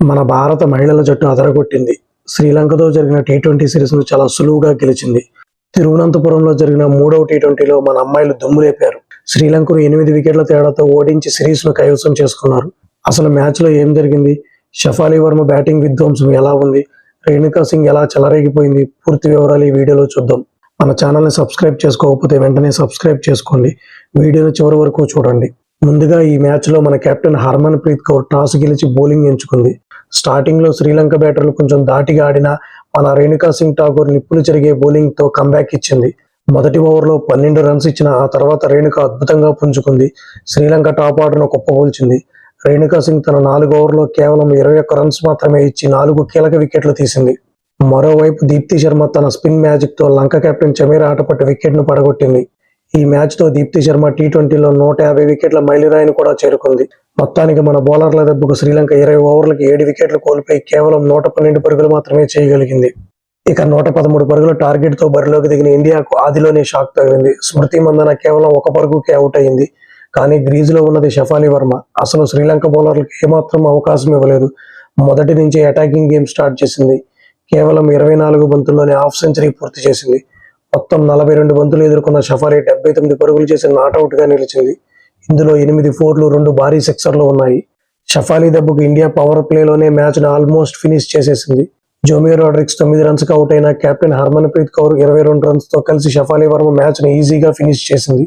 మన భారత మహిళల జట్టు అదరగొట్టింది. శ్రీలంకతో జరిగిన టీ20 సిరీస్ను చాలా సులువుగా గెలిచింది. తిరువనంతపురంలో జరిగిన మూడవ టీ20లో మన అమ్మాయిలు దుమ్ములేపారు. శ్రీలంకను 8 వికెట్ల తేడాతో ఓడించి సిరీస్ను కైవసం చేసుకున్నారు. అసలు మ్యాచ్లో ఏం జరిగింది? షఫాలి వర్మ బ్యాటింగ్ విధ్వంసం ఎలా ఉంది? రేణుకా సింగ్ ఎలా చెలరేగిపోయింది? పూర్తి వివరాలు ఈ వీడియోలో చూద్దాం. మన ఛానల్ని సబ్స్క్రైబ్ చేసుకోకపోతే వెంటనే సబ్స్క్రైబ్ చేసుకోండి. వీడియోను చివరి వరకు చూడండి. ముందుగా ఈ మ్యాచ్లో మన కెప్టెన్ హర్మన్ ప్రీత్ కౌర్ టాస్ గెలిచి బౌలింగ్ ఎంచుకుంది. స్టార్టింగ్లో శ్రీలంక బ్యాటర్లు కొంచెం ధాటిగా ఆడినా మన రేణుకా సింగ్ ఠాకూర్ నిప్పులు చెరిగే బౌలింగ్తో కంబ్యాక్ ఇచ్చింది. మొదటి ఓవర్లో 12 రన్స్ ఇచ్చిన ఆ తర్వాత రేణుక అద్భుతంగా పుంజుకుంది. శ్రీలంక టాప్ ఆర్డర్ను కుప్పకూల్చింది. రేణుకా సింగ్ తన 4 ఓవర్లో కేవలం 21 రన్స్ మాత్రమే ఇచ్చి 4 కీలక వికెట్లు తీసింది. మరోవైపు దీప్తి శర్మ తన స్పిన్ మ్యాజిక్తో లంక కెప్టెన్ చమీరా ఆటపట్టు వికెట్ను పడగొట్టింది. ఈ మ్యాచ్తో దీప్తి శర్మ టీ20లో 150 వికెట్ల మైలురాయిని కూడా చేరుకుంది. మొత్తానికి మన బౌలర్ల దెబ్బకు శ్రీలంక 20 ఓవర్లకు 7 వికెట్లు కోల్పోయి కేవలం 112 పరుగులు మాత్రమే చేయగలిగింది. ఇక 113 పరుగుల టార్గెట్తో బరిలోకి దిగిన ఇండియాకు ఆదిలోనే షాక్ తగిలింది. స్మృతి మందన కేవలం 1 పరుగుకే అవుట్ అయింది. కానీ గ్రీజులో ఉన్నది షఫాలి వర్మ. అసలు శ్రీలంక బౌలర్లకు ఏమాత్రం అవకాశం ఇవ్వలేదు. మొదటి నుంచి అటాకింగ్ గేమ్ స్టార్ట్ చేసింది. కేవలం 24 బంతుల్లోనే హాఫ్ సెంచరీ పూర్తి చేసింది. మొత్తం 42 బంతులు ఎదుర్కొన్న షఫాలి 79 పరుగులు చేసి నాటౌట్గా నిలిచింది. ఇందులో 8 ఫోర్లు, 2 భారీ సిక్సర్లు ఉన్నాయి. షఫాలి దెబ్బకు ఇండియా పవర్ ప్లేలోనే మ్యాచ్ను ఆల్మోస్ట్ ఫినిష్ చేసేసింది. జోమీ రోడ్రిక్స్ 9 రన్స్కి అవుట్ అయిన కెప్టెన్ హర్మన్ ప్రీత్ కౌర్ 22 రన్స్తో కలిసి షఫాలి వర్మ మ్యాచ్ను ఈజీగా ఫినిష్ చేసింది.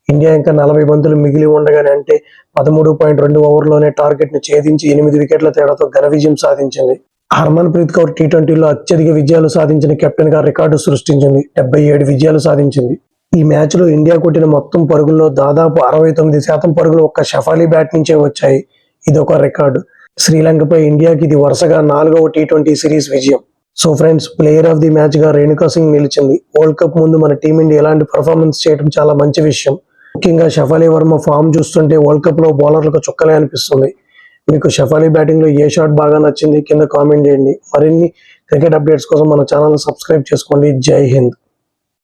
ఇండియా ఇంకా 40 బంతులు మిగిలి ఉండగానే అంటే 13.2 ఓవర్లోనే టార్గెట్ను ఛేదించి 8 వికెట్ల తేడాతో ఘన విజయం సాధించింది. హర్మన్ ప్రీత్ కౌర్ టీ20లో అత్యధిక విజయాలు సాధించిన కెప్టెన్గా రికార్డు సృష్టించింది. 77 విజయాలు సాధించింది. ఈ మ్యాచ్లో ఇండియా కొట్టిన మొత్తం పరుగుల్లో దాదాపు 69% పరుగులు ఒక్క షఫాలి బ్యాట్ నుంచే వచ్చాయి. ఇదొక రికార్డు. శ్రీలంకపై ఇండియాకి ఇది వరుసగా 4వ టీ20 సిరీస్ విజయం. So friends, player of the మ్యాచ్గా రేణుకా సింగ్ నిలిచింది. వరల్డ్ కప్ ముందు మన టీమిండియా ఎలాంటి పర్ఫార్మెన్స్ చేయడం చాలా మంచి విషయం. ముఖ్యంగా షఫాలి వర్మ ఫామ్ చూస్తుంటే వరల్డ్ కప్లో బౌలర్లకు చుక్కలే అనిపిస్తుంది. మీకు షఫాలి బ్యాటింగ్లో ఏ షాట్ బాగా నచ్చింది? కింద కామెంట్ చేయండి. మరిన్ని క్రికెట్ అప్డేట్స్ కోసం మన ఛానల్ సబ్స్క్రైబ్ చేసుకోండి. జై హింద్.